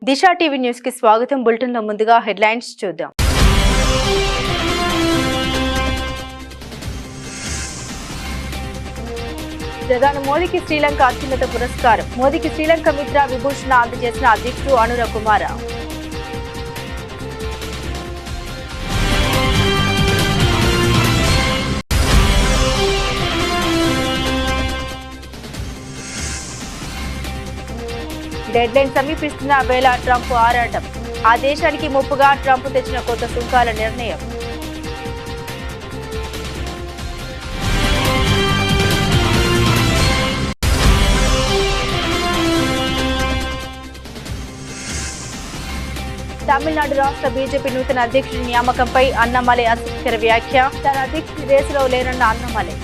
దిశ TV news కి స్వాగతం. Bulletin లో ముందుగా హెడ్లైన్స్ చూద్దాం. ప్రధాని మోదీకి శ్రీలంక అత్యున్నత పురస్కారం. మోదీకి శ్రీలంక మిత్ర విభూషణ అందజేసిన అధ్యక్షుడు అనుర కుమార. డెడ్లైన్ సమీపిస్తున్న వేళ ట్రంప్ ఆరాటం. ఆ దేశానికి ముప్పుగా ట్రంప్ తెచ్చిన కొత్త సుంకాల నిర్ణయం. తమిళనాడు రాష్ట్ర బీజేపీ నూతన అధ్యక్షుడి నియామకంపై అన్నమలై ఆసక్తికర వ్యాఖ్య. తన అధ్యక్షుడి రేసులో లేనన్న అన్నమలై.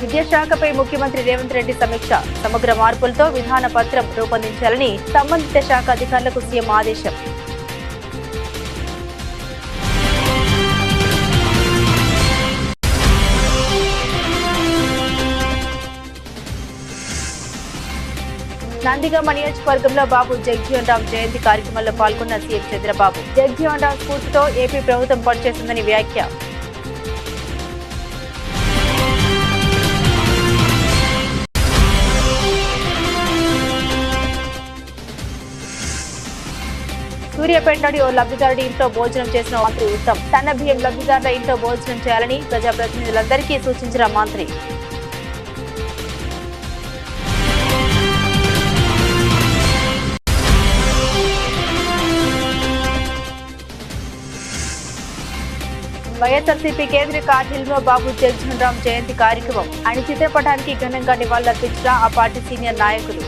విద్యాశాఖపై ముఖ్యమంత్రి రేవంత్ రెడ్డి సమీక్ష. సమగ్ర మార్పులతో విధాన పత్రం రూపొందించాలని సంబంధిత శాఖ అధికారులకు సీఎం ఆదేశం. నందిగామ నియోజకవర్గంలో బాబు జగజ్జీవన్ రామ్ జయంతి కార్యక్రమంలో పాల్గొన్న సీఎం చంద్రబాబు. జగజ్జీవన్ రామ్ స్ఫూర్తితో ఏపీ ప్రభుత్వం పనిచేస్తుందని వ్యాఖ్య. సూర్యాపేటలోని ఓ లబ్ధిదారుడి ఇంట్లో భోజనం చేసిన మంత్రి ఉత్తమ్. సన్న బియ్యం లబ్ధిదారుల ఇంట్లో భోజనం చేయాలని ప్రజాప్రతినిధులందరికీ సూచించిన మంత్రి. వైఎస్ఆర్సీపీ కేంద్ర కార్యాలయంలో బాబు జగజ్జీవన్ రామ్ జయంతి కార్యక్రమం. ఆయన చిత్రపటానికి ఘనంగా నివాళులర్పించిన ఆ పార్టీ సీనియర్ నాయకులు.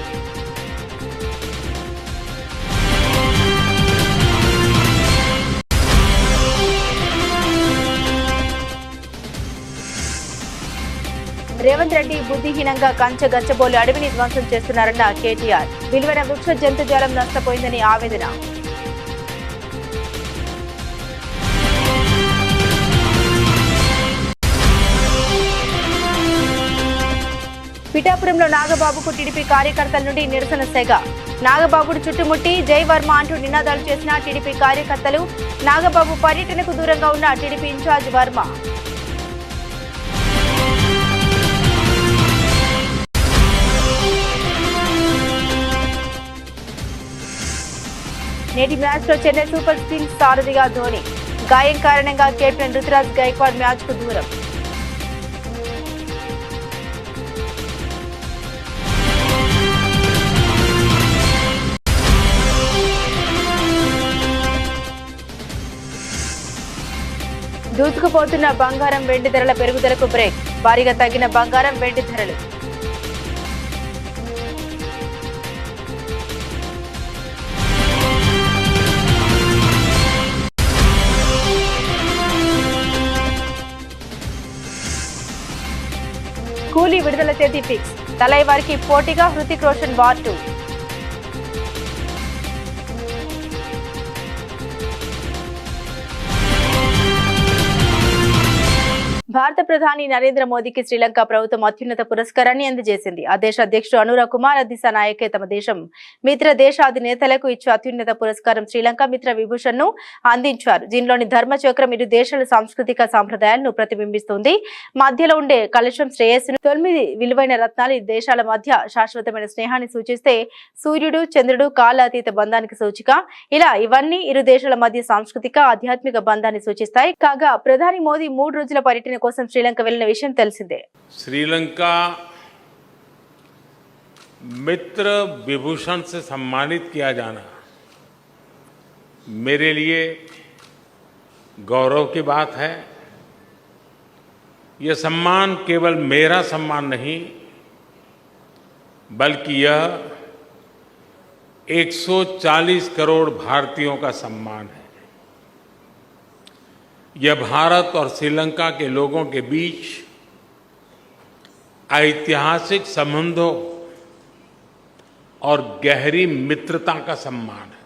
రేవంత్ రెడ్డి బుద్ధిహీనంగా గచ్చబోలి అడవిని ధ్వంసం చేస్తున్నారన్న కేటీఆర్. విలువైన వృక్ష జంతుజాలం నష్టపోయిందని ఆవేదన. పిఠాపురంలో నాగబాబుకు టీడీపీ కార్యకర్తల నుండి నిరసన సెగ. నాగబాబుడు చుట్టుముట్టి జై వర్మ అంటూ నినాదాలు చేసిన టీడీపీ కార్యకర్తలు. నాగబాబు పర్యటనకు దూరంగా ఉన్న టీడీపీ ఇన్ఛార్జ్ వర్మ. నేటి మ్యాచ్ లో చెన్నై సూపర్ కింగ్స్ సారథిగా ధోని. గాయం కారణంగా కెప్టెన్ రుతురాజ్ గైక్వాడ్ మ్యాచ్ కు దూరం. దూసుకుపోతున్న బంగారం వెండి ధరల పెరుగుదలకు బ్రేక్. భారీగా తగ్గిన బంగారం వెండి ధరలు. కూలీ విడుదల తేదీ ఫిక్స్. తలైవారికి పోటీగా హృతిక్ రోషన్ వార్ 2. భారత ప్రధాని నరేంద్ర మోదీకి శ్రీలంక ప్రభుత్వం అత్యున్నత పురస్కారాన్ని అందజేసింది. ఆ దేశ అధ్యక్షుడు అనుర కుమార దిశానాయకే తమ దేశం మిత్ర దేశాధినేతలకు ఇచ్చే అత్యున్నత పురస్కారం శ్రీలంక మిత్ర విభూషణ్ ను అందించారు. దీనిలోని ధర్మచక్రం ఇరు దేశాల సాంస్కృతిక సాంప్రదాయాలను ప్రతిబింబిస్తుంది. మధ్యలో ఉండే కలశం శ్రేయస్సును 9 విలువైన రత్నాలు ఈ దేశాల మధ్య శాశ్వతమైన స్నేహాన్ని సూచిస్తే సూర్యుడు చంద్రుడు కాలాతీత బంధానికి సూచిక. ఇలా ఇవన్నీ ఇరు దేశాల మధ్య సాంస్కృతిక ఆధ్యాత్మిక బంధాన్ని సూచిస్తాయి. కాగా ప్రధాని మోదీ 3 రోజుల పర్యటన కోసం శ్రీలంక వెళ్లిన విషయం తెలిసిందే. श्रीलंका मित्र विभूषण से सम्मानित किया जाना मेरे लिए गौरव की बात है. यह सम्मान केवल मेरा सम्मान नहीं बल्कि यह 140 करोड़ भारतीयों का सम्मान है. यह भारत और श्रीलंका के लोगों के बीच ऐतिहासिक संबंधों और गहरी मित्रता का सम्मान है.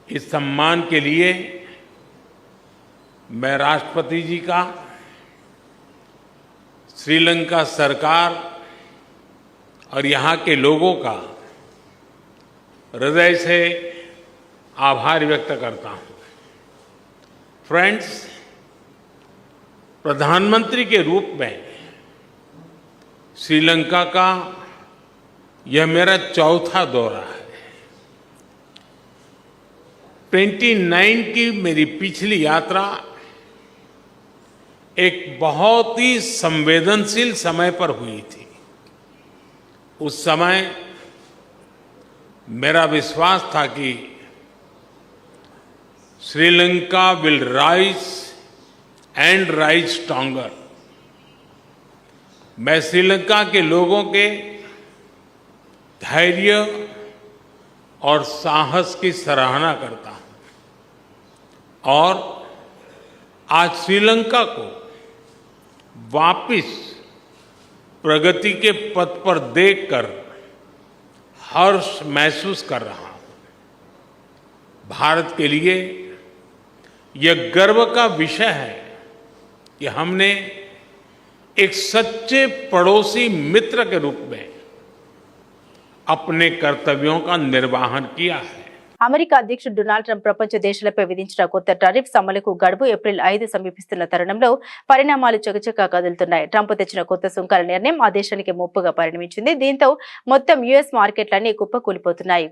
इस सम्मान के लिए मैं राष्ट्रपति जी का, श्रीलंका सरकार और यहाँ के लोगों का हृदय से आभार व्यक्त करता हूँ। फ्रेंड्स, प्रधानमंत्री के रूप में श्रीलंका का यह मेरा चौथा दौरा है। 29 की मेरी पिछली यात्रा एक बहुत ही संवेदनशील समय पर हुई थी। उस समय मेरा विश्वास था कि Sri Lanka will rise and rise stronger. मैं श्रीलंका के लोगों के धैर्य और साहस की सराहना करता हूं और आज श्रीलंका को वापस प्रगति के पथ पर देखकर हर्ष महसूस कर रहा हूं। भारत के लिए यह गर्व का विषय है कि हमने एक सच्चे पड़ोसी मित्र के रूप में अपने कर्तव्यों का निर्वहन किया है। అమెరికా అధ్యక్షుడు డొనాల్డ్ ట్రంప్ ప్రపంచ దేశాలపై విధించిన కొత్త టారిఫ్స్ అమలుకు గడువు ఏప్రిల్ 5 సమీపిస్తున్న తరుణంలో పరిణామాలు చకచకా కదులుతున్నాయి. ట్రంప్ తెచ్చిన కొత్త సుంకాల నిర్ణయం ఆ దేశానికి ముప్పుగా పరిణమించింది. దీంతో మొత్తం యుఎస్ మార్కెట్లన్నీ కుప్పకూలిపోతున్నాయి.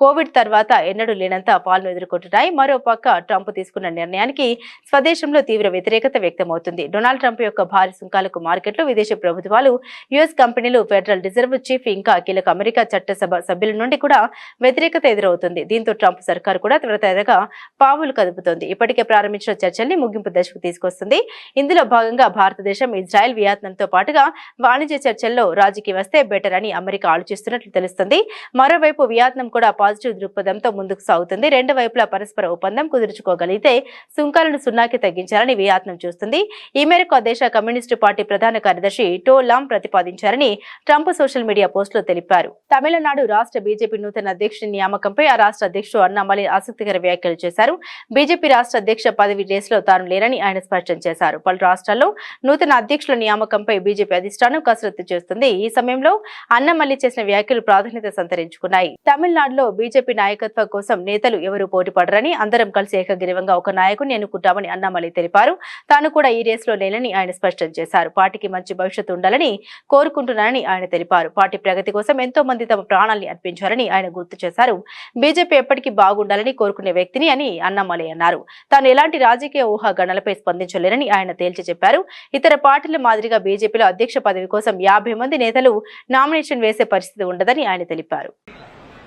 కోవిడ్ తర్వాత ఎన్నడూ లేనంత పాలన ఎదుర్కొంటున్నాయి. మరోపక్క ట్రంప్ తీసుకున్న నిర్ణయానికి స్వదేశంలో తీవ్ర వ్యతిరేకత వ్యక్తమవుతుంది. డొనాల్డ్ ట్రంప్ యొక్క భారీ సుంకాలకు మార్కెట్లు, విదేశీ ప్రభుత్వాలు, యుఎస్ కంపెనీలు, ఫెడరల్ రిజర్వ్ చీఫ్ ఇంకా కీలక అమెరికా చట్టసభ సభ్యుల నుండి కూడా వ్యతిరేకత ఎదురవుతుంది. దీంతో ట్రంప్ సర్కారు కూడా త్వరితగతిగా పావులు కదుపుతోంది. ఇప్పటికే ప్రారంభించిన చర్చల్ని ముగింపు దశకు తీసుకొస్తుంది. ఇందులో భాగంగా భారతదేశం, ఇజ్రాయెల్, వియత్నాంతో పాటుగా వాణిజ్య చర్చల్లో రాజీకి వస్తే బెటర్ అని అమెరికా ఆలోచిస్తున్నట్లు తెలుస్తుంది. మరోవైపు వియత్నాం కూడా పాజిటివ్ దృక్పథంతో ముందుకు సాగుతుంది. రెండు వైపులా పరస్పర ఒప్పందం కుదుర్చుకోగలిగితే సుంకాలను సున్నాకి తగ్గించాలని వియత్నాం చూస్తుంది. ఈ మేరకు ఆ దేశ కమ్యూనిస్టు పార్టీ ప్రధాన కార్యదర్శి to Lam ప్రతిపాదించారని Trump social media పోస్టులో తెలిపారు. తమిళనాడు రాష్ట్ర బీజేపీ నూతన అధ్యక్షుడి నియామకంపై ఆ రాష్ట్ర అధ్యక్షుడు అన్నామలై ఆసక్తికర వ్యాఖ్యలు చేశారు. బీజేపీ రాష్ట్ర అధ్యక్ష పదవి రేసులో తాను లేరని ఆయన స్పష్టం చేశారు. పలు రాష్ట్రాల్లో నూతన అధ్యక్షుల నియామకంపై బీజేపీ అధిష్టానం కసరత్తు చేస్తుంది. ఈ సమయంలో అన్నామలై చేసిన వ్యాఖ్యలు ప్రాధాన్యత సంతరించుకున్నాయి. తమిళనాడులో బీజేపీ నాయకత్వం కోసం నేతలు ఎవరూ పోటీపడరని, అందరం కలిసి ఏకగ్రీవంగా ఒక నాయకుడిని ఎన్నుకుంటామని అన్నామలై తెలిపారు. తాను కూడా ఈ రేసులో లేనని ఆయన స్పష్టం చేశారు. పార్టీకి మంచి భవిష్యత్తు ఉండాలని కోరుకుంటున్నానని ఆయన తెలిపారు. పార్టీ ప్రగతి కోసం ఎంతో మంది తమ ప్రాణాల్ని అర్పించారని ఆయన గుర్తు చేశారు. బీజేపీ ఎప్పటికీ బాగుండాలని కోరుకునే వ్యక్తిని అని అన్నామలై అన్నారు. తాను ఎలాంటి రాజకీయ ఊహాగణలపై స్పందించలేరని ఆయన తేల్చి చెప్పారు. ఇతర పార్టీల మాదిరిగా బీజేపీలో అధ్యక్ష పదవి కోసం 50 మంది నేతలు నామినేషన్ వేసే పరిస్థితి ఉండదని ఆయన తెలిపారు.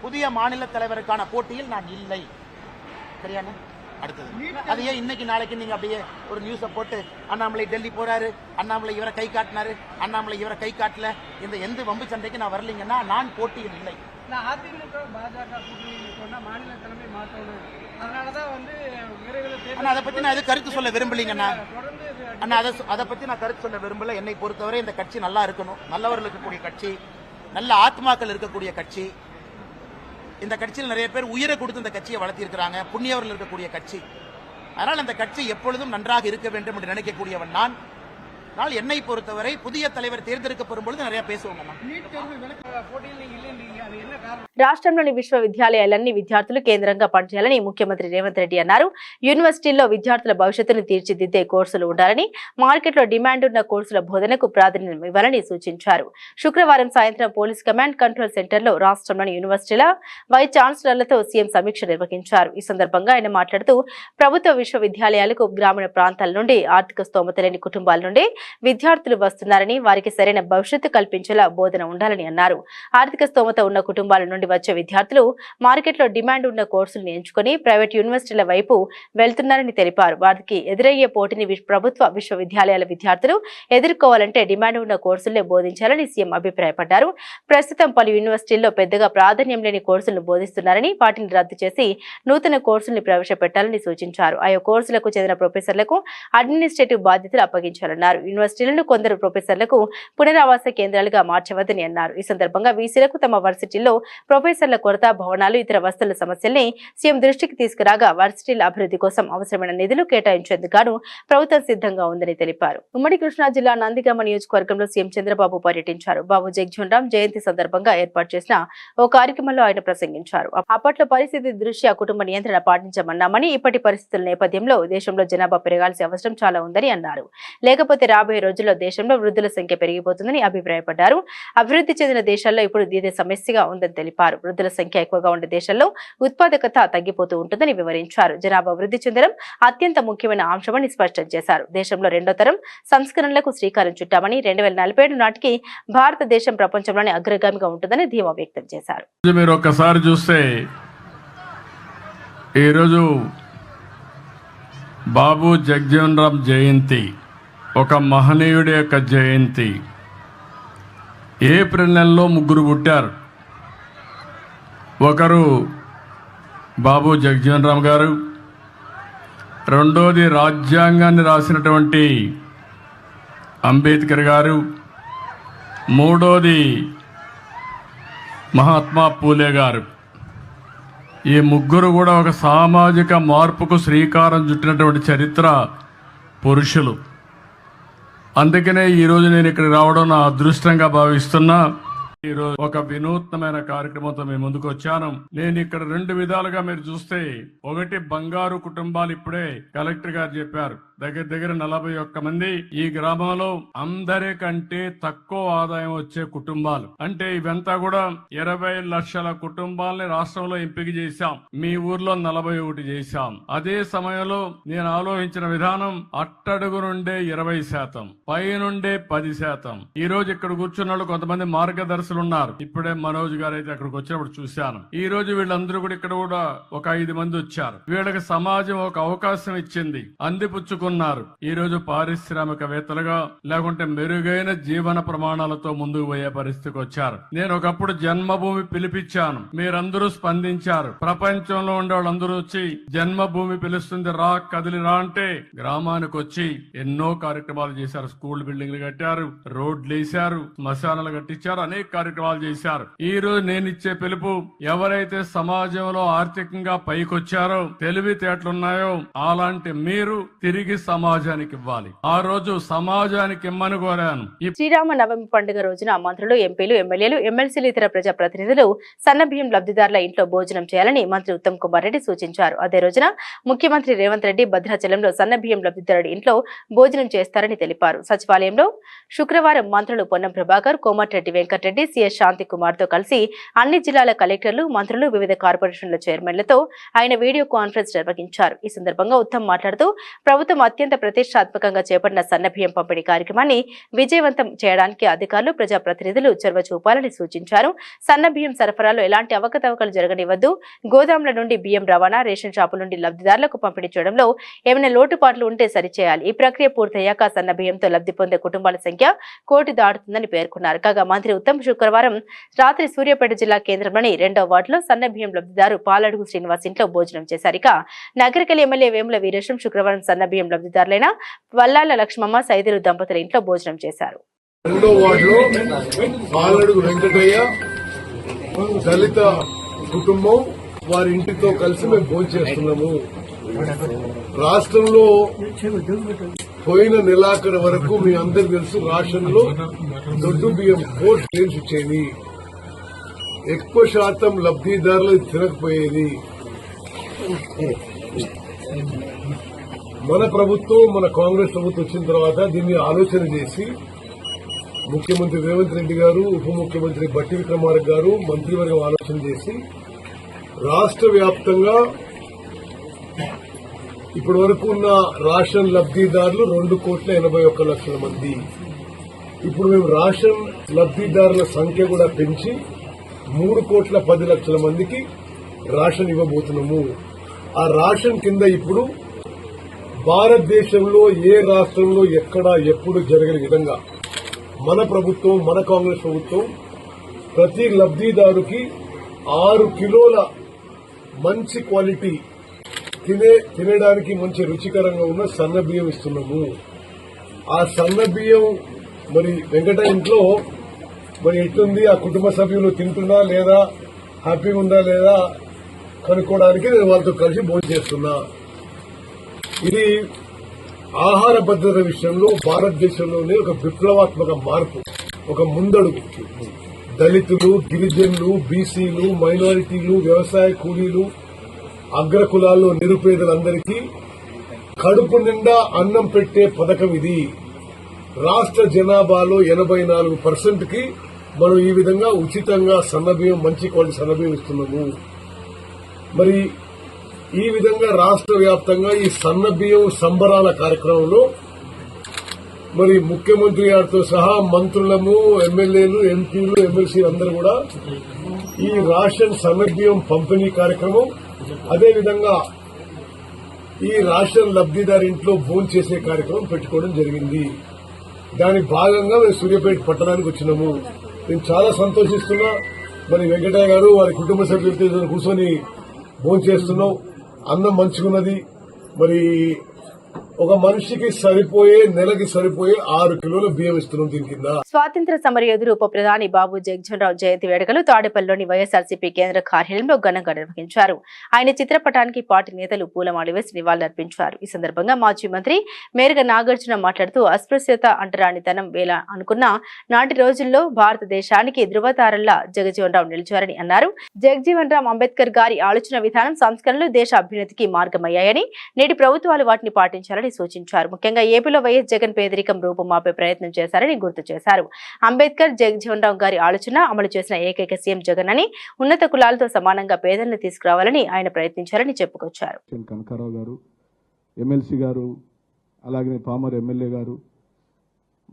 புதிய மாநில தலைவருக்கான போட்டியில் நான் இல்லை. சரியான அடுத்தது அது ஏன் இன்னைக்கு நாளைக்கு நீங்க அப்படியே ஒரு நியூஸை போட்டு அண்ணாமலை டெல்லி போறாரு, அண்ணாமலை இவரை கை காட்டினாரு, அண்ணாமலை இவரை கை காட்டல, இந்த எந்த வம்பு சண்டைக்கு நான் வரலீங்கன்னா நான் போட்டியில் இல்லை. அதிமுக பாஜக கூட்டணி சொன்னா மாநில தலைமை மாற்றணும், அதனாலதான் விரைவில் அதை பத்தி நான் எது கருத்து சொல்ல விரும்பலீங்கண்ணா. அண்ணா அதை பத்தி நான் கருத்து சொல்ல விரும்பல. என்னை பொறுத்தவரை இந்த கட்சி நல்லா இருக்கணும், நல்லவர்கள் இருக்கக்கூடிய கட்சி, நல்ல ஆத்மாக்கள் இருக்கக்கூடிய கட்சி. இந்த கட்சியில் நிறைய பேர் உயிரை கொடுத்து இந்த கட்சியை வளர்த்திருக்கிறாங்க, புண்ணியவர்கள் இருக்கக்கூடிய கட்சி. அதனால் அந்த கட்சி எப்பொழுதும் நன்றாக இருக்க வேண்டும் என்று நினைக்கக்கூடியவன் நான். என்னை பொறுத்தவரை புதிய தலைவர் தேர்ந்தெடுக்கப்படும் பொழுது நிறைய பேசுவோம். రాష్ట్రంలోని విశ్వవిద్యాలయాలన్నీ విద్యార్థులు కేంద్రంగా పనిచేయాలని ముఖ్యమంత్రి రేవంత్ రెడ్డి అన్నారు. యూనివర్సిటీల్లో విద్యార్థుల భవిష్యత్తును తీర్చిదిద్దే కోర్సులు ఉండాలని, మార్కెట్లో డిమాండ్ ఉన్న కోర్సుల బోధనకు ప్రాధాన్యం ఇవ్వాలని సూచించారు. శుక్రవారం సాయంత్రం పోలీస్ కమాండ్ కంట్రోల్ సెంటర్లో రాష్ట్రంలోని యూనివర్సిటీల వైస్ ఛాన్సలర్లతో సీఎం సమీక్ష నిర్వహించారు. ఈ సందర్భంగా ఆయన మాట్లాడుతూ ప్రభుత్వ విశ్వవిద్యాలయాలకు గ్రామీణ ప్రాంతాల నుండి, ఆర్థిక స్తోమత లేని కుటుంబాల నుండి విద్యార్థులు వస్తున్నారని, వారికి సరైన భవిష్యత్తు కల్పించేలా బోధన ఉండాలని అన్నారు. ఆర్థిక స్తోమత ఉన్న కుటుంబాల నుండి వచ్చే విద్యార్థులు మార్కెట్లో డిమాండ్ ఉన్న కోర్సులను ఎంచుకుని ప్రైవేట్ యూనివర్సిటీల వైపు వెళ్తున్నారని తెలిపారు. వారికి ఎదురయ్యే పోటీని ప్రభుత్వ విశ్వవిద్యాలయాల విద్యార్థులు ఎదుర్కోవాలంటే డిమాండ్ ఉన్న కోర్సులనే బోధించాలని సీఎం అభిప్రాయపడ్డారు. ప్రస్తుతం పలు యూనివర్సిటీల్లో పెద్దగా ప్రాధాన్యం లేని కోర్సులను బోధిస్తున్నారని, వాటిని రద్దు చేసి నూతన కోర్సుల్ని ప్రవేశపెట్టాలని సూచించారు. ఆయా కోర్సులకు చెందిన ప్రొఫెసర్లకు అడ్మినిస్ట్రేటివ్ బాధ్యతలు అప్పగించాలన్నారు. యూనివర్సిటీలను కొందరు ప్రొఫెసర్లకు పునరావాస కేంద్రాలుగా మార్చవద్దని అన్నారు. ఈ సందర్భంగా వీసీలకు తమ వర్సిటీల్లో ప్రొఫెసర్ల కొరత, భవనాలు, ఇతర వస్తువుల సమస్యల్ని సీఎం దృష్టికి తీసుకురాగా వర్సిటీల అభివృద్ధి కోసం అవసరమైన నిధులు కేటాయించేందుకు గాను ప్రభుత్వం సిద్ధంగా ఉందని తెలిపారు. ఉమ్మడి కృష్ణా జిల్లా నందిగామ నియోజకవర్గంలో సీఎం చంద్రబాబు పర్యటించారు. బాబు జగజ్జీవన్ జయంతి సందర్భంగా ఏర్పాటు చేసిన ఓ కార్యక్రమంలో ఆయన ప్రసంగించారు. అప్పట్లో పరిస్థితి దృష్ట్యా కుటుంబ నియంత్రణ పాటించమన్నామని, ఇప్పటి పరిస్థితుల నేపథ్యంలో దేశంలో జనాభా పెరగాల్సిన అవసరం చాలా ఉందని అన్నారు. లేకపోతే రాబోయే రోజుల్లో దేశంలో వృద్ధుల సంఖ్య పెరిగిపోతుందని అభిప్రాయపడ్డారు. అభివృద్ధి చెందిన దేశాల్లో ఇప్పుడు ఇదే సమస్యగా ఉందని తెలిపారు. వృద్ధుల సంఖ్య ఎక్కువగా ఉండే దేశాల్లో ఉత్పాదకత తగ్గిపోతూ ఉంటుందని వివరించారు. జనాభా వృద్ధి చెందడం అత్యంత ముఖ్యమైన అంశమని స్పష్టం చేశారు. దేశంలో రెండో తరం సంస్కరణలకు శ్రీకారం చుట్టామని, 2047 నాటికి భారతదేశం ప్రపంచంలోనే అగ్రగామిగా ఉంటుందని ధీమా వ్యక్తం చేశారు. మీరు ఒక్కసారి చూస్తే ఈరోజు బాబు జగజ్జీవన్ రామ్ జయంతి ఒక మహనీయుడి యొక్క జయంతి. ఏప్రిల్ నెలలో ముగ్గురు పుట్టారు. ఒకరు బాబు జగజ్జీవన్ రామ్ గారు, రెండోది రాజ్యాంగాన్ని రాసినటువంటి అంబేద్కర్ గారు, మూడోది మహాత్మా పూలే గారు. ఈ ముగ్గురు కూడా ఒక సామాజిక మార్పుకు శ్రీకారం చుట్టినటువంటి చరిత్ర పురుషులు. అందుకనే ఈరోజు నేను ఇక్కడికి రావడం నా అదృష్టంగా భావిస్తున్నా. ఈరోజు ఒక వినూత్నమైన కార్యక్రమంతో మేము ముందుకు వచ్చాను. నేను ఇక్కడ రెండు విధాలుగా మీరు చూస్తే, ఒకటి బంగారు కుటుంబాలు. ఇప్పుడే కలెక్టర్ గారు చెప్పారు, దగ్గర 41 మంది ఈ గ్రామంలో అందరికంటే తక్కువ ఆదాయం వచ్చే కుటుంబాలు. అంటే ఇవంతా కూడా 20 లక్షల కుటుంబాలని రాష్ట్రంలో ఎంపిక చేశాం. మీ ఊర్లో 41 చేశాం. అదే సమయంలో నేను ఆలోచించిన విధానం, అట్టడుగు నుండే 20%, పై నుండే 10%. ఈ రోజు ఇక్కడ కూర్చున్న వాళ్ళు కొంతమంది మార్గదర్శకులు ఉన్నారు. ఇప్పుడే మనోజ్ గారు అయితే అక్కడికి వచ్చినప్పుడు చూశాను. ఈ రోజు వీళ్ళందరూ కూడా ఇక్కడ కూడా ఒక 5 మంది వచ్చారు. వీళ్ళకి సమాజం ఒక అవకాశం ఇచ్చింది, అందిపుచ్చుకున్నారు. ఈ రోజు పారిశ్రామికవేత్తలుగా, లేకుంటే మెరుగైన జీవన ప్రమాణాలతో ముందుకు పోయే పరిస్థితికి వచ్చారు. నేను ఒకప్పుడు జన్మభూమి పిలిపించాను, మీరందరూ స్పందించారు. ప్రపంచంలో ఉండే వాళ్ళందరూ వచ్చి జన్మభూమి పిలుస్తుంది, రా కదిలి రా అంటే గ్రామానికి వచ్చి ఎన్నో కార్యక్రమాలు చేశారు. స్కూల్ బిల్డింగ్లు కట్టారు, రోడ్లు వేశారు, శ్మశానాలు కట్టించారు, అనేక కార్యక్రమాలు చేశారు. ఈ రోజు నేను ఇచ్చే పిలుపు, ఎవరైతే సమాజంలో ఆర్థికంగా పైకొచ్చారో, తెలివితేటలున్నాయో, అలాంటి మీరు తిరిగి సమాజానికి ఇవ్వాలి. ఆ రోజు సమాజానికి ఇమ్మని కోరాను. శ్రీరామ నవమి పండుగ రోజున మంత్రులు, ఎంపీలు, ఎమ్మెల్యేలు, ఎమ్మెల్సీలు, ఇతర ప్రజా ప్రతినిధులు సన్నబియ్యం లబ్ధిదారుల ఇంట్లో భోజనం చేయాలని మంత్రి ఉత్తమ్ కుమార్ రెడ్డి సూచించారు. అదే రోజున ముఖ్యమంత్రి రేవంత్ రెడ్డి భద్రాచలంలో సన్నబియ్యం లబ్ధిదారుడి ఇంట్లో భోజనం చేస్తారని తెలిపారు. సచివాలయంలో శుక్రవారం మంత్రులు పొన్నం ప్రభాకర్, కోమటిరెడ్డి వెంకటరెడ్డి, సిఎస్ శాంతి కుమార్ తో కలిసి అన్ని జిల్లాల కలెక్టర్లు, మంత్రులు, వివిధ కార్పొరేషన్ల చైర్మన్లతో ఆయన వీడియో కాన్ఫరెన్స్ నిర్వహించారు. ఈ సందర్భంగా ఉత్తమ్ మాట్లాడుతూ, ప్రభుత్వం అత్యంత ప్రతిష్టాత్మకంగా చేపట్టిన సన్నబియ్యం పంపిణీ కార్యక్రమాన్ని విజయవంతం చేయడానికి అధికారులు, ప్రజాప్రతినిధులు చొరవ చూపాలని సూచించారు. సన్నబియ్యం సరఫరాలో ఎలాంటి అవకతవకలు జరగనివ్వద్దు. గోదాముల నుండి బియ్యం రవాణా, రేషన్ షాపుల నుండి లబ్ధిదారులకు పంపిణీ చేయడంలో ఏమైనా లోటుపాట్లు ఉంటే సరిచేయాలి. ఈ ప్రక్రియ పూర్తయ్యాక సన్నబియ్యంతో లబ్ధి పొందే కుటుంబాల సంఖ్య 1 కోటి దాటుతుందని పేర్కొన్నారు. కాగా మంత్రి ఉత్తమ్ శుక్రవారం రాత్రి సూర్యాపేట జిల్లా కేంద్రంలోని 2వ వార్డులో సన్నబియ్యం లబ్ధిదారు పాలడుగు శ్రీనివాస్ ఇంట్లో భోజనం చేశారు. ఇక నగరికల్ ఎమ్మెల్యే వేముల వీరేశం శుక్రవారం సన్నబియ్యం లబ్ధిదారులైన వల్లాల లక్ష్మమ్మ, సైదులు దంపతుల ఇంట్లో భోజనం చేశారు. 2వ వార్డులో పాలడుగు వెంకటయ్య దళిత కుటుంబం వారి ఇంటితో కలిసి మేము భోజనం చేస్తున్నాము. రాష్ట్రంలో పోయిన నెలాఖరు వరకు మీ అందరికి తెలుసు, రాష్ట్రంలో దొడ్డు బియ్యం 4 ట్రైన్స్ ఇచ్చేది. ఎక్కువ శాతం లబ్ధిదారులు తినకపోయేది. మన ప్రభుత్వం, మన కాంగ్రెస్ ప్రభుత్వం వచ్చిన తర్వాత దీన్ని ఆలోచన చేసి ముఖ్యమంత్రి రేవంత్ రెడ్డి గారు, ఉప ముఖ్యమంత్రి బట్టి విక్రమార్క గారు, మంత్రివర్గం ఆలోచన చేసి రాష్ట్ర వ్యాప్తంగా ఇప్పటి వరకు ఉన్న రేషన్ లబ్ధిదారులు 2,81,00,000 మంది. ఇప్పుడు మేము రేషన్ లబ్ధిదారుల సంఖ్య కూడా పెంచి 3,10,00,000 మందికి రేషన్ ఇవ్వబోతున్నాము. ఆ రేషన్ కింద ఇప్పుడు భారతదేశంలో ఏ రాష్ట్రంలో ఎక్కడా ఎప్పుడు జరగని విధంగా మన ప్రభుత్వం, మన కాంగ్రెస్ ప్రభుత్వం ప్రతి లబ్ధిదారుకి 6 కిలోల మంచి క్వాలిటీ తినడానికి మంచి రుచికరంగా ఉన్న సన్న బియ్యం ఇస్తున్నాము. ఆ సన్న బియ్యం మరి వెంకట ఇంట్లో మరి ఎట్లుంది, ఆ కుటుంబ సభ్యులు తింటున్నా లేదా, హ్యాపీగా ఉందా లేదా కనుక్కోవడానికి నేను వాళ్ళతో కలిసి భోజనం చేస్తున్నా. ఇది ఆహార భద్రత విషయంలో భారతదేశంలోనే ఒక విప్లవాత్మక మార్పు, ఒక ముందడుగు. దళితులు, గిరిజనులు, బీసీలు, మైనారిటీలు, వ్యవసాయ కూలీలు, అగ్రకులాల్లో నిరుపేదలందరికీ కడుపు నిండా అన్నం పెట్టే పథకం ఇది. రాష్ట్ర జనాభాలో 84%కి మనం ఈ విధంగా ఉచితంగా సన్నబియ్యం, మంచి క్వాలిటీ సన్నబియ్యం ఇస్తున్నాము. మరి ఈ విధంగా రాష్ట్ర వ్యాప్తంగా ఈ సన్నబియ్యం సంబరాల కార్యక్రమంలో మరి ముఖ్యమంత్రి గారితో సహా మంత్రులము, ఎమ్మెల్యేలు, ఎంపీలు, ఎమ్మెల్సీలు అందరూ కూడా ఈ రేషన్ సన్నబియ్యం పంపిణీ కార్యక్రమం, అదేవిధంగా ఈ రేషన్ లబ్దిదారి ఇంట్లో భోజనం చేసే కార్యక్రమం పెట్టుకోవడం జరిగింది. దాని భాగంగా మేము సూర్యాపేట పట్టణానికి వచ్చినాము. నేను చాలా సంతోషిస్తున్నా. మరి వెంకటయ్య గారు వారి కుటుంబ సభ్యులతో కూర్చొని భోజనం చేస్తున్నాం. అన్నం మంచుకున్నది. మరి ఒక మనిషికి సరిపోయే, నెలకి సరిపోయే 6 కిలోల బియ్యం ఇస్తున్నాం దీని కింద. స్వాతంత్ర సమరయోధుడు ఉప ప్రధాని బాబు జగజ్జీవన్ జయంతి వేడుకలు తాడేపల్లిలోని వైఎస్ఆర్సీపీ కేంద్ర కార్యాలయంలో ఘనంగా నిర్వహించారు. ఆయన చిత్రపటానికి పార్టీ నేతలు పూలమాల వేసి నివాళులర్పించారు. ఈ సందర్భంగా మాజీ మంత్రి మేరగ నాగార్జున మాట్లాడుతూ అస్పృశ్యత అంటరానితనం వేళ అనుకున్న నాటి రోజుల్లో భారతదేశానికి ధృవతారల్లా జగజ్జీవన్ రావు నిలిచారని అన్నారు. జగజ్జీవన్ రామ్ అంబేద్కర్ గారి ఆలోచన విధానం, సంస్కరణలు దేశ అభ్యున్నతికి మార్గమయ్యాయని, నేటి ప్రభుత్వాలు వాటిని పాటించాలని సూచించారు. ముఖ్యంగా ఏపీలో వైఎస్ జగన్ పేదరికం రూపుమాపే ప్రయత్నం చేశారని గుర్తు చేశారు. అంబేద్కర్ జగజ్జీవన్ రావు గారి ఆలోచన అమలు చేసిన ఏకైక సీఎం జగన్ అని, ఉన్నత కులాలతో సమానంగా పేదలను తీసుకురావాలని ఆయన ప్రయత్నించారని చెప్పుకొచ్చారు. కనకారావు గారు, ఎమ్మెల్సీ గారు, అలాగే పామర్ ఎమ్మెల్యే గారు,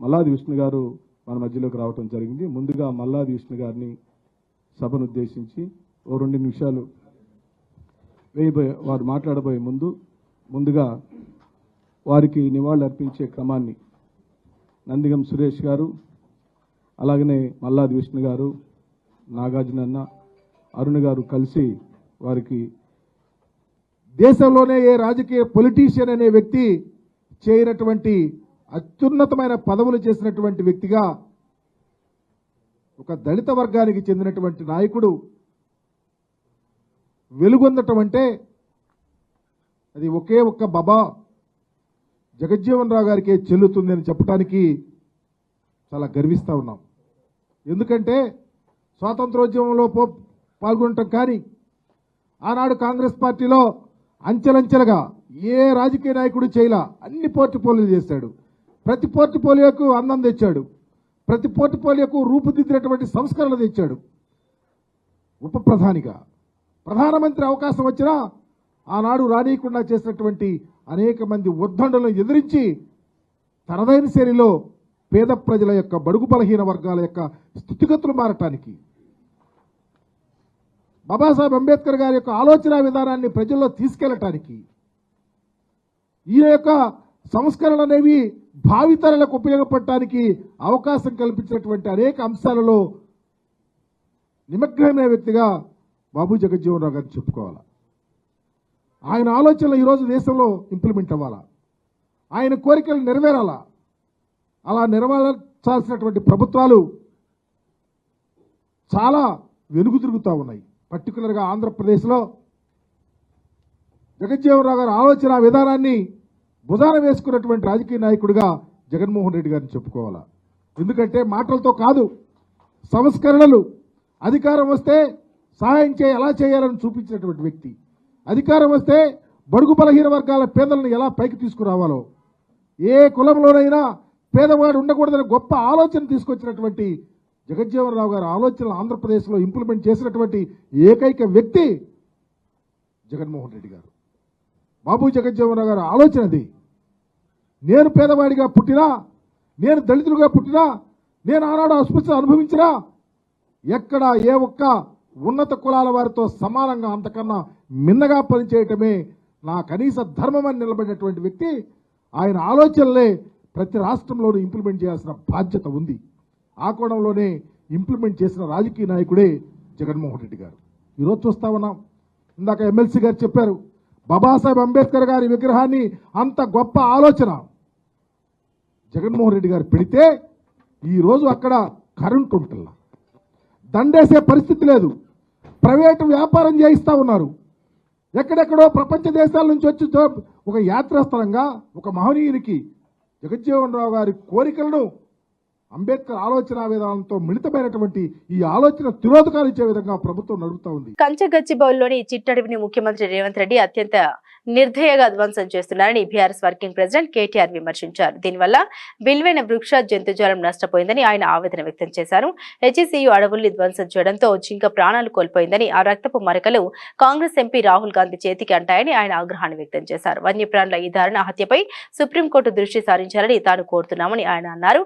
మల్లాది విష్ణు గారు మన మధ్యలోకి రావడం జరిగింది. ముందుగా మల్లాది విష్ణు గారిని సభను ఉద్దేశించి 2 నిమిషాలు వారు మాట్లాడబోయే ముందుగా వారికి నివాళులు అర్పించే క్రమాన్ని నందిగం సురేష్ గారు, అలాగనే మల్లాది విష్ణు గారు, నాగార్జున అన్న, అరుణ్ గారు కలిసి వారికి దేశంలోనే ఏ రాజకీయ పొలిటీషియన్ అనే వ్యక్తి చేయనటువంటి అత్యున్నతమైన పదవులు చేసినటువంటి వ్యక్తిగా, ఒక దళిత వర్గానికి చెందినటువంటి నాయకుడు వెలుగొందటం అంటే అది ఒకే ఒక్క బాబా జగజ్జీవన్ రావు గారికే చెల్లుతుంది అని చెప్పడానికి చాలా గర్విస్తూ ఉన్నాం. ఎందుకంటే స్వాతంత్రోద్యమంలో పాల్గొనటం కానీ, ఆనాడు కాంగ్రెస్ పార్టీలో అంచెలంచెలుగా ఏ రాజకీయ నాయకుడు చేయలా అన్ని పోర్ట్ఫోలియోలు చేశాడు. ప్రతి పోర్ట్ఫోలియోకు అందం తెచ్చాడు. ప్రతి పోర్ట్ఫోలియోకు రూపుదిద్దినటువంటి సంస్కరణలు తెచ్చాడు. ఉప ప్రధానిగా, ప్రధానమంత్రి అవకాశం వచ్చినా ఆనాడు రానీయకుండా చేసినటువంటి అనేక మంది ఉద్దండులను ఎదిరించి తనదైన శైలిలో పేద ప్రజల యొక్క, బడుగు బలహీన వర్గాల యొక్క స్థితిగతులు మారటానికి, బాబాసాహెబ్ అంబేద్కర్ గారి యొక్క ఆలోచన విధానాన్ని ప్రజల్లో తీసుకెళ్లటానికి, ఈ యొక్క సంస్కరణలు అనేవి భావితరాలకు ఉపయోగపడటానికి అవకాశం కల్పించినటువంటి అనేక అంశాలలో నిమగ్నమైన వ్యక్తిగా బాబు జగజ్జీవన్ రావు గారిని చెప్పుకోవాలి. ఆయన ఆలోచనలు ఈరోజు దేశంలో ఇంప్లిమెంట్ అవ్వాలా, ఆయన కోరికలు నెరవేరాలా. అలా నెరవేర్చాల్సినటువంటి ప్రభుత్వాలు చాలా వెనుగు తిరుగుతూ ఉన్నాయి. పర్టికులర్గా ఆంధ్రప్రదేశ్లో జగజ్జీవన్ రావు గారి ఆలోచన విధానాన్ని భుజాన వేసుకున్నటువంటి రాజకీయ నాయకుడిగా జగన్మోహన్ రెడ్డి గారిని చెప్పుకోవాలా. ఎందుకంటే మాటలతో కాదు, సంస్కరణలు, అధికారం వస్తే సహాయం ఎలా చేయాలని చూపించినటువంటి వ్యక్తి, అధికారం వస్తే బడుగు బలహీన వర్గాల పేదలను ఎలా పైకి తీసుకురావాలో, ఏ కులంలోనైనా పేదవాడు ఉండకూడదని గొప్ప ఆలోచన తీసుకొచ్చినటువంటి జగజ్జీవన్ రావు గారి ఆలోచనలు ఆంధ్రప్రదేశ్లో ఇంప్లిమెంట్ చేసినటువంటి ఏకైక వ్యక్తి జగన్మోహన్ రెడ్డి గారు. బాబు జగజ్జీవన్ రావు గారి ఆలోచన అది. నేను పేదవాడిగా పుట్టినా, నేను దళితులుగా పుట్టినా, నేను ఆనాడు అస్పృశ్యత అనుభవించినా, ఎక్కడ ఏ ఒక్క ఉన్నత కులాల వారితో సమానంగా అంతకన్నా మిన్నగా పనిచేయటమే నా కనీస ధర్మమని నిలబడినటువంటి వ్యక్తి. ఆయన ఆలోచనలే ప్రతి రాష్ట్రంలోనూ ఇంప్లిమెంట్ చేయాల్సిన బాధ్యత ఉంది. ఆ కోణంలోనే ఇంప్లిమెంట్ చేసిన రాజకీయ నాయకుడే జగన్మోహన్ రెడ్డి గారు. ఈరోజు చూస్తా ఉన్నాం, ఇందాక ఎమ్మెల్సీ గారు చెప్పారు, బాబాసాహెబ్ అంబేద్కర్ గారి విగ్రహాన్ని అంత గొప్ప ఆలోచన జగన్మోహన్ రెడ్డి గారు పెడితే ఈరోజు అక్కడ కరెంట్ ఉంటుందా, దండేసే పరిస్థితి లేదు, ప్రైవేటు వ్యాపారం చేయిస్తూ ఉన్నారు. ఎక్కడెక్కడో ప్రపంచ దేశాల నుంచి వచ్చి ఒక యాత్రాస్థలంగా ఒక మహనీయునికి జగజ్జీవన్ రావు గారి కోరికలను అంబేద్కర్ ఆలోచన విధానంతో మిళితమైనటువంటి ఈ ఆలోచన తిరోధకాలు ఇచ్చే విధంగా ప్రభుత్వం నడుపుతా ఉంది. కంచగచ్చిబౌలిలోని చిట్టడవిని ముఖ్యమంత్రి రేవంత్ రెడ్డి అత్యంత నిర్దయగా ధ్వంసం చేస్తున్నారని బీఆర్ఎస్ వర్కింగ్ ప్రెసిడెంట్ కేటీఆర్ విమర్శించారు. దీనివల్ల విలువైన వృక్ష జంతుజాలం నష్టపోయిందని ఆయన ఆవేదన వ్యక్తం చేశారు. హెచ్ఈసీయూ అడవుల్ని ధ్వంసం చేయడంతో జింక ప్రాణాలు కోల్పోయిందని, ఆ రక్తపు మరకలు కాంగ్రెస్ ఎంపీ రాహుల్ గాంధీ చేతికి అంటాయని ఆయన ఆగ్రహాన్ని వ్యక్తం చేశారు. వన్యప్రాణుల ఈ దారుణ హత్యపై సుప్రీంకోర్టు దృష్టి సారించాలని తాను కోరుతున్నామని ఆయన అన్నారు.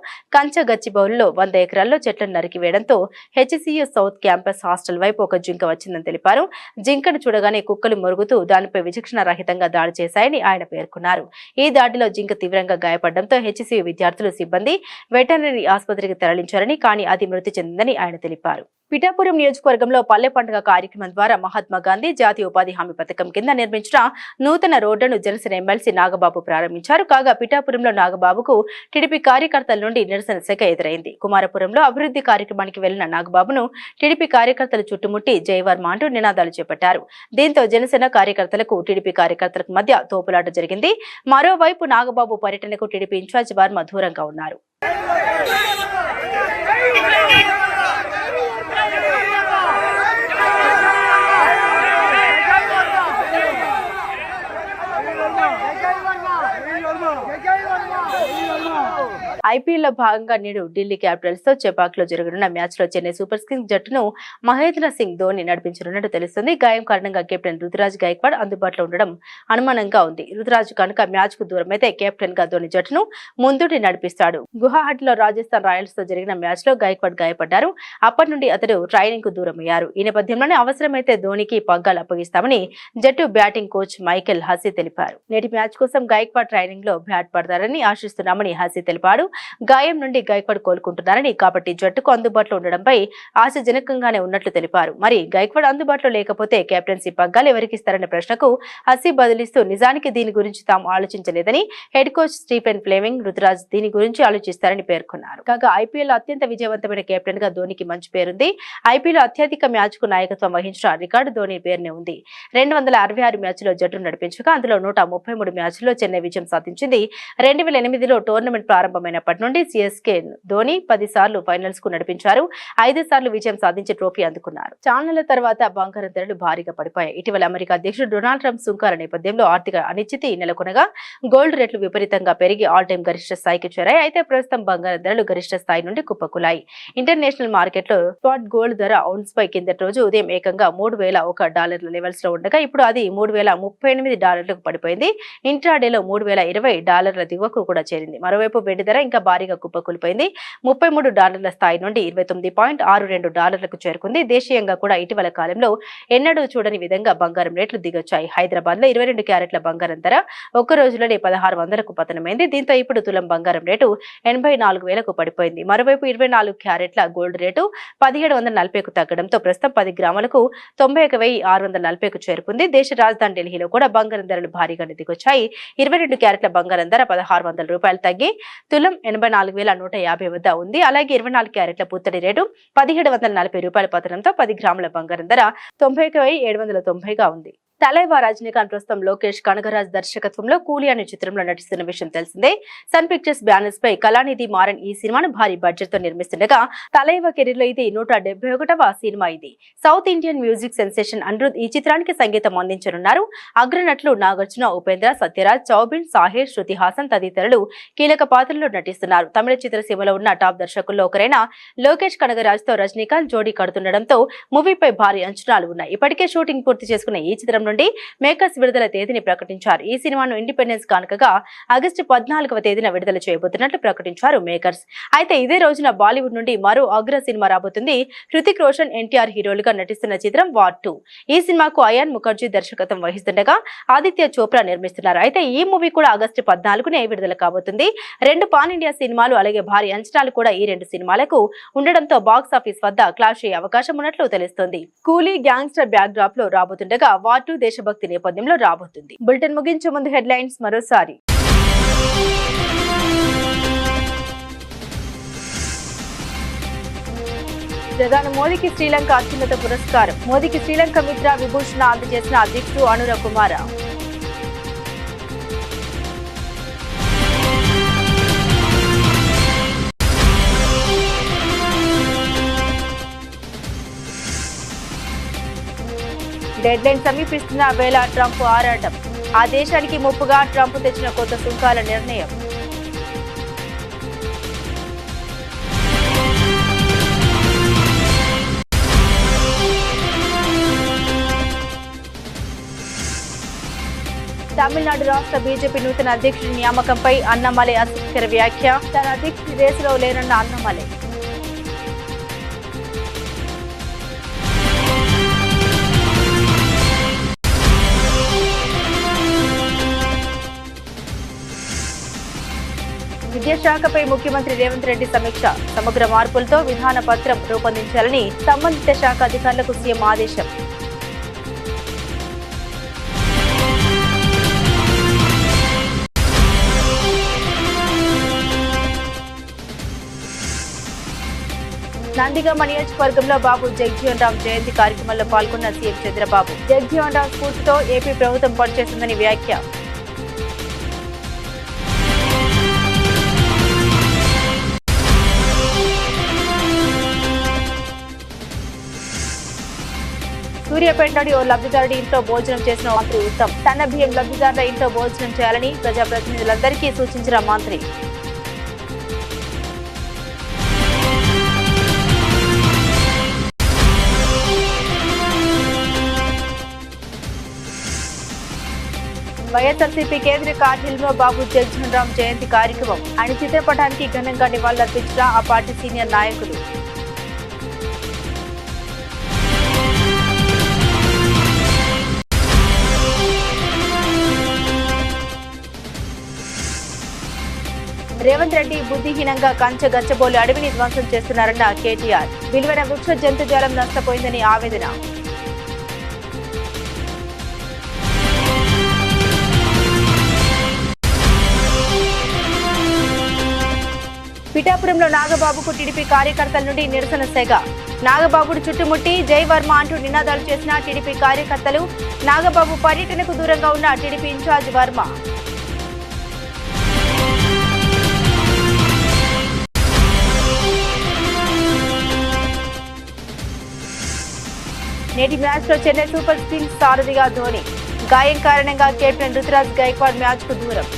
గచ్చిబౌలిలో 100 ఎకరాల్లో చెట్లను నరికివేయడంతో హెచ్ఈసీయూ సౌత్ క్యాంపస్ హాస్టల్ వైపు ఒక జింక వచ్చిందని తెలిపారు. జింకను చూడగానే కుక్కలు మొరుగుతూ దానిపై విచక్షణ రహితంగా దాడి చేశాయని ఆయన పేర్కొన్నారు. ఈ దాడిలో జింక తీవ్రంగా గాయపడడంతో హెచ్ఈసీయూ విద్యార్థులు, సిబ్బంది వెటర్నరీ ఆసుపత్రికి తరలించారని, కానీ అది మృతి చెందిందని ఆయన తెలిపారు. పిఠాపురం నియోజకవర్గంలో పల్లె పండుగ కార్యక్రమం ద్వారా మహాత్మా గాంధీ జాతీయ ఉపాధి హామీ పథకం కింద నిర్మించిన నూతన రోడ్డును జనసేన ఎమ్మెల్సీ నాగబాబు ప్రారంభించారు. కాగా పిఠాపురంలో నాగబాబుకు టీడీపీ కార్యకర్తల నుండి నిరసన శాఖ ఎదురైంది. కుమారపురంలో అభివృద్ధి కార్యక్రమానికి వెళ్లిన నాగబాబును టీడీపీ కార్యకర్తలు చుట్టుముట్టి జైవర్మ అంటూ నినాదాలు చేపట్టారు. దీంతో జనసేన కార్యకర్తలకు, టీడీపీ కార్యకర్తలకు మధ్య తోపులాట జరిగింది. మరోవైపు నాగబాబు పర్యటనకు టీడీపీ ఇన్ఛార్జ్ వర్మ దూరంగా ఉన్నారు. ఐపీఎల్ లో భాగంగా నేడు ఢిల్లీ క్యాపిటల్స్ తో చెపాక్లో జరగనున్న మ్యాచ్ లో చెన్నై సూపర్ కింగ్స్ జట్టును మహేంద్ర సింగ్ ధోని నడిపించనున్నట్టు తెలుస్తుంది. గాయం కారణంగా కెప్టెన్ రుతురాజ్ గైక్వాడ్ అందుబాటులో ఉండడం అనుమానంగా ఉంది. రుతురాజ్ కనుక మ్యాచ్ కు దూరమైతే కెప్టెన్ గా ధోని జట్టును ముందుండి నడిపిస్తాడు. గువాహటిలో రాజస్థాన్ రాయల్స్ తో జరిగిన మ్యాచ్ లో గైక్వాడ్ గాయపడ్డారు. అప్పటి నుండి అతడు ట్రైనింగ్ కు దూరమయ్యారు. ఈ నేపథ్యంలోనే అవసరమైతే ధోనికి పగ్గాలు అప్పగిస్తామని జట్టు బ్యాటింగ్ కోచ్ మైకెల్ హసీ తెలిపారు. నేటి మ్యాచ్ కోసం గైక్వాడ్ ట్రైనింగ్ లో బ్యాట్ పడతారని ఆశిస్తున్నామని హసీ తెలిపాడు. గాయం నుండి గైక్వాడ్ కోలుకుంటున్నారని, కాబట్టి జట్టుకు అందుబాటులో ఉండడంపై ఆశాజనకంగానే ఉన్నట్లు తెలిపారు. మరి గైక్వాడ్ అందుబాటులో లేకపోతే కెప్టెన్సీ పగ్గాలు ఎవరికిస్తారనే ప్రశ్నకు హసీ బదులిస్తూ, నిజానికి దీని గురించి తాము ఆలోచించలేదని, head coach Stephen Fleming, Ruturaj దీని గురించి ఆలోచిస్తారని పేర్కొన్నారు. కాగా ఐపీఎల్ అత్యంత విజయవంతమైన కెప్టెన్ గా ధోనికి మంచి పేరుంది. ఐపీఎల్ అత్యధిక మ్యాచ్ కు నాయకత్వం వహించిన రికార్డు ధోని పేరునే ఉంది. 266 మ్యాచ్లో జట్టును నడిపించగా అందులో 133 మ్యాచ్ల్లో చెన్నై విజయం సాధించింది. 2008లో టోర్నమెంట్ ప్రారంభమైనప్పటి నుండి సిఎస్కే ధోని 10 సార్లు ఫైనల్స్ కు నడిపించారు. 5 సార్లు విజయం సాధించి ట్రోఫీ అందుకున్నారు. చాన్నాళ్ల తర్వాత బంగారం ధరలు భారీగా పడిపోయాయి. ఇటీవల అమెరికా అధ్యక్షుడు డొనాల్డ్ ట్రంప్ సుంకాల నేపథ్యంలో ఆర్థిక అనిశ్చితి నెలకొనగా గోల్డ్ రేట్లు విపరీతంగా పెరిగి ఆల్ టైమ్ గరిష్ట స్థాయికి చేరాయి. అయితే ప్రస్తుతం బంగారం ధరలు గరిష్ట స్థాయి నుండి కుప్పకూలాయి. ఇంటర్నేషనల్ మార్కెట్లో స్పాట్ గోల్డ్ ధర ఔన్స్ పై కిందటి రోజు ఉదయం ఏకంగా $3,001 లెవెల్స్ లో ఉండగా ఇప్పుడు అది $3,038 పడిపోయింది. ఇంట్రాడేలో $3,020 దిగువకు కూడా చేరింది. మరోవైపు వెండి ధర ఇంకా భారీగా కుప్పకూలిపోయింది. $33 స్థాయి నుండి $29.62 చేరుకుంది. దేశీయంగా కూడా ఇటీవల కాలంలో ఎన్నడూ చూడని విధంగా బంగారం రేట్లు దిగొచ్చాయి. హైదరాబాద్ లో 22 క్యారెట్ల బంగారం ధర ఒక్క రోజులోనే 1600కు పతనమైంది. దీంతో ఇప్పుడు తులం బంగారం రేటు 84,000కు పడిపోయింది. మరోవైపు 24 క్యారెట్ల గోల్డ్ రేటు 1740కు తగ్గడంతో ప్రస్తుతం 10 గ్రాములకు 91,640కు చేరుకుంది. దేశ రాజధాని ఢిల్లీలో కూడా బంగారం ధరలు భారీగానే దిగొచ్చాయి. 22 క్యారెట్ల బంగారం ధర $1,600 తగ్గి తులం 84,150 వద్ద ఉంది. అలాగే 24 క్యారెట్ల పుత్తడి రేటు $1,740 పతనంతో 10 గ్రాముల బంగారం ధర 91,790గా ఉంది. తలైవా రజనీకాంత్ ప్రస్తుతం లోకేష్ కనగరాజ్ దర్శకత్వంలో కూలీ అనే చిత్రంలో నటిస్తున్న విషయం తెలిసిందే. సన్ పిక్చర్స్ బ్యానర్స్ పై కళానిధి మారన్ ఈ సినిమాను భారీ బడ్జెట్ తో నిర్మిస్తుండగా తలైవా కెరీర్ లో ఇది 171వ సినిమా. ఇది south Indian music sensation Anirudh ఈ చిత్రానికి సంగీతం అందించనున్నారు. అగ్రనటులు నాగార్జున, ఉపేంద్ర, సత్యరాజ్, చౌబిన్, సాహిర్, శృతి హాసన్ తదితరులు కీలక పాత్రల్లో నటిస్తున్నారు. తమిళ చిత్రసీమలో ఉన్న టాప్ దర్శకుల్లో ఒకరైన లోకేష్ కనగరాజ్ తో రజనీకాంత్ జోడీ కడుతుండటంతో మూవీపై భారీ అంచనాలు ఉన్నాయి. ఇప్పటికే షూటింగ్ పూర్తి చేసుకున్న ఈ చిత్రం నుండి మేకర్స్ విడుదల తేదీని ప్రకటించారు. ఈ సినిమాను ఇండిపెండెన్స్ కానుకగా ఆగస్టు 14వ తేదీన విడుదల చేయబోతున్నట్లు ప్రకటించారు మేకర్స్. అయితే ఇదే రోజున బాలీవుడ్ నుండి మరో అగ్ర సినిమా రాబోతుంది. హృతిక్ రోషన్, ఎన్టీఆర్ హీరోలుగా నటిస్తున్న చిత్రం వార్ 2. ఈ సినిమాకు అయాన్ ముఖర్జీ దర్శకత్వం వహిస్తుండగా ఆదిత్య చోప్రా నిర్మిస్తున్నారు. అయితే ఈ మూవీ కూడా ఆగస్టు 14నే విడుదల కాబోతుంది. 2 పాన్ ఇండియా సినిమాలు అలాగే భారీ అంచనాలు కూడా ఈ 2 సినిమాలకు ఉండడంతో బాక్స్ ఆఫీస్ వద్ద క్లాష్ అయ్యే అవకాశం ఉన్నట్లు తెలుస్తోంది. కూలీ గ్యాంగ్స్టర్ బ్యాక్ డ్రాప్ లో రాబోతుండగా వార్ 2 దేశభక్తి నేపథ్యంలో రాబోతుంది. బులెటిన్ ముగించే ముందు హెడ్లైన్స్ మరోసారి. ప్రధాని మోదీకి శ్రీలంక అత్యున్నత పురస్కారం. మోదీకి శ్రీలంక మిత్ర విభూషణ అందజేసిన అధ్యక్షుడు అనురా కుమార. డెడ్ లైన్ సమీపిస్తున్న వేళ ట్రంప్ ఆరాటం. ఆ దేశానికి ముప్పుగా ట్రంప్ తెచ్చిన కొత్త సుంకాల నిర్ణయం. తమిళనాడు రాష్ట్ర బీజేపీ నూతన అధ్యక్షుడి నియామకంపై అన్నమలై ఆసక్తికర వ్యాఖ్య. తన అధ్యక్షుడి రేసులో లేనన్న అన్నమలై. విద్యాశాఖపై ముఖ్యమంత్రి రేవంత్ రెడ్డి సమీక్ష. సమగ్ర మార్పులతో విధాన పత్రం రూపొందించాలని సంబంధిత శాఖ అధికారులకు సీఎం ఆదేశం. నందిగామ నియోజకవర్గంలో బాబు జగజ్జీవన్ రామ్ జయంతి కార్యక్రమంలో పాల్గొన్న సీఎం చంద్రబాబు. జగజ్జీవన్ రామ్ స్ఫూర్తితో ఏపీ ప్రభుత్వం పనిచేస్తుందని వ్యాఖ్య. సూర్యాపేటలోని ఓ లబ్ధిదారుడి ఇంట్లో భోజనం చేసిన మంత్రి ఉత్తమ్. సన్న బియ్యం లబ్ధిదారుల ఇంట్లో భోజనం చేయాలని ప్రజాప్రతినిధులందరికీ సూచించిన మంత్రి. వైఎస్ఆర్సీపీ కేంద్ర కార్యాలయంలో బాబు జగజ్జీవన్ రామ్ జయంతి కార్యక్రమం. ఆయన చిత్రపటానికి ఘనంగా నివాళులర్పించిన ఆ పార్టీ సీనియర్ నాయకులు. రేవంత్ రెడ్డి బుద్ధిహీనంగా కంచె గచ్చబోలు అడవిని ధ్వంసం చేస్తున్నారన్న కేటీఆర్. విలువైన వృక్ష జంతుజాలం నష్టపోయిందని ఆవేదన. పిఠాపురంలో నాగబాబుకు టీడీపీ కార్యకర్తల నుండి నిరసన సెగ. నాగబాబును చుట్టుముట్టి జై వర్మ అంటూ నినాదాలు చేసిన టీడీపీ కార్యకర్తలు. నాగబాబు పర్యటనకు దూరంగా ఉన్న టీడీపీ ఇన్ఛార్జ్ వర్మ. నేటి మ్యాచ్ లో చెన్నై సూపర్ కింగ్స్ సారథిగా ధోని. గాయం కారణంగా కెప్టెన్ రుతురాజ్ గైక్వాడ్ మ్యాచ్ కు దూరం.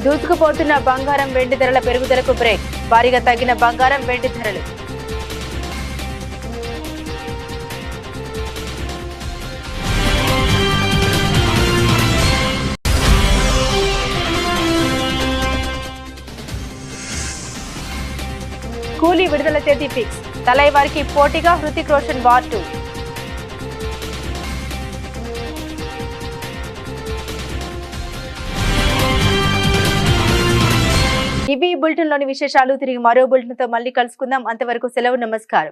దూసుకుపోతున్న బంగారం వెండి ధరల పెరుగుదలకు బ్రేక్. భారీగా తగ్గిన బంగారం వెండి ధరలు. కూలీ విడుదల తేదీ ఫిక్స్. తలైవారికి పోటీగా హృతిక్ రోషన్ వార్ 2. ఇవి బులెటిన్ లోని విశేషాలు. తిరిగి మరో బులెటిన్ తో మళ్ళీ కలుసుకుందాం. అంతవరకు సెలవు. నమస్కారం.